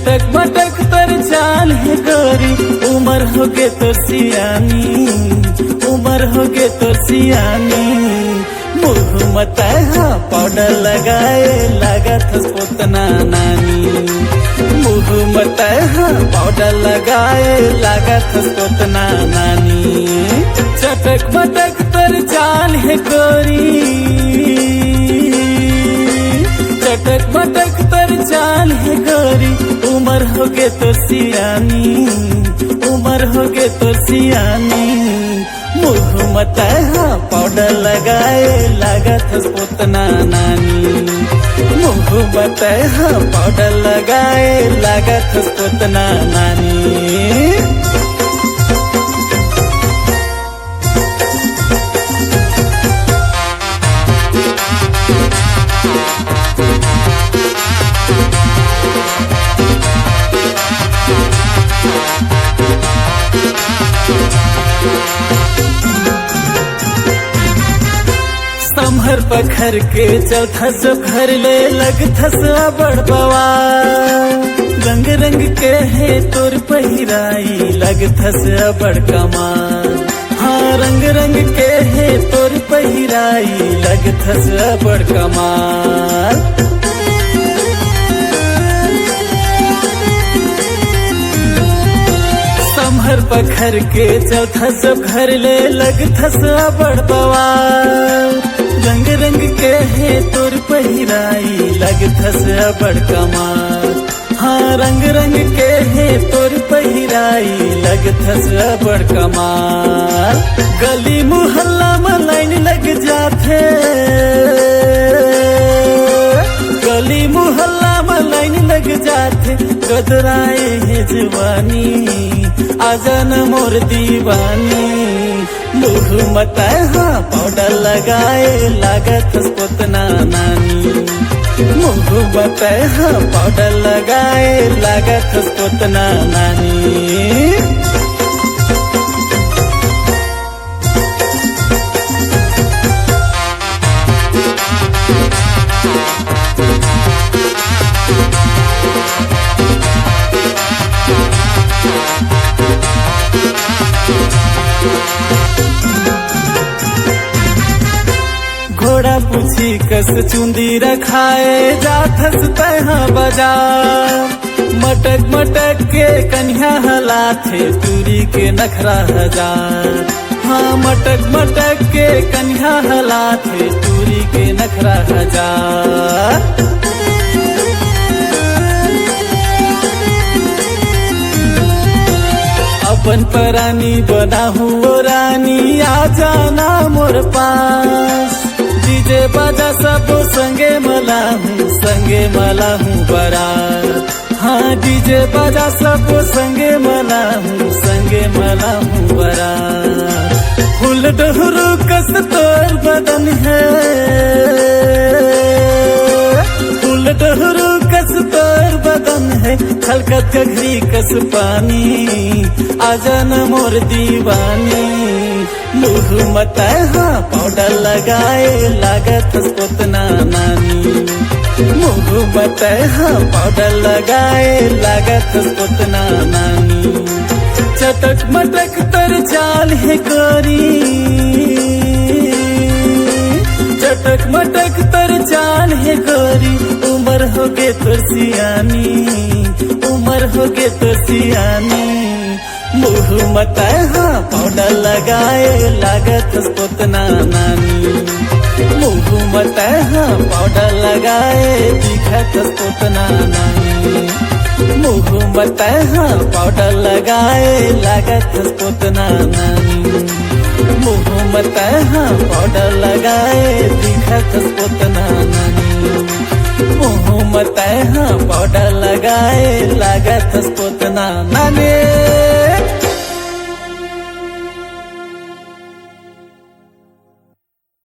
चटक मटक तर चाल है गोरी, उमर हो गे तो सियानी, उमर हो गे तो सियानी। मुँह मता पाउडर लगाए लागत पोतना नानी, मुँह मता पाउडर लगाए लागत पोतना नानी। चटक मटक तर चाल है गोरी, चटक मटक तर चाल है गोरी, उमर हो गे तो सियानी, उमर हो गे तो सियानी। मुँह मता पाउडर लगाए लागत पोतना नानी, मुँह मता पाउडर लगाए लागत पोतना नानी। संभर पखर के चौथस घर ले लगथस बड़ बवा, रंग रंग के है तोर पहिराई लगथस बड़ कमाल। हाँ रंग रंग के है तोर पहिराई लगथस बड़ कमाल। संभर पखर के चौथस घर ले लगथस बड़ बवा, रंग रंग के है तोर पहिराई लगथस बड़ कमाल। हाँ रंग रंग के है तोर पहिराई लगथस बड़ कमाल। गली मुहल्ला में लाइन लग जाथे, गली मुहल्ला में लाइन लग जाथे, कदराए है जवानी आजन मोर दीवानी। मुँह मता पाउडर लगाए लागत पोतना नानी, मुँह मता पाउडर लगाए लागत पोतना नानी। घोड़ा पूछी कस चुंदी रखाए जाथस तहा बाजार, मटक मटक के कन्या हलाथे तुरी के नखरा हजार। हाँ मटक मटक के कन्या हलाथे तुरी के नखरा हजार। अपन परानी बना हुआ रानी आ जाना मोर पास, डीजे बाजा सब संगे मला हूँ बारात। हाँ डीजे बाजा सब संगे मला हूँ बारात। फूल डहरू कस तोर बदन है, फूल डहरू कस तोर बदन है, खलकत घघरी कस पानी आजन मोर दीवानी। मुँह मता पाउडर लगाए लागत पोतना नानी, मुँह मता पाउडर लगाए लागत पोतना नानी। चटक मटक तर चाल है गोरी, चटक मटक तर चाल है गोरी, उमर हो गे तो सियानी, उमर हो गे तो सियानी। मुँह मता पाउडर लगाए लागत पोतना नानी, मुँह मता पाउडर लगाए दिखत पोतना नानी, मुँह मता पाउडर लगाए लागत पोतना नानी, मुँह मता पाउडर लगाए दिखत पोतना नानी, मुँह मता पाउडर लगाए लागत पोतना नानी।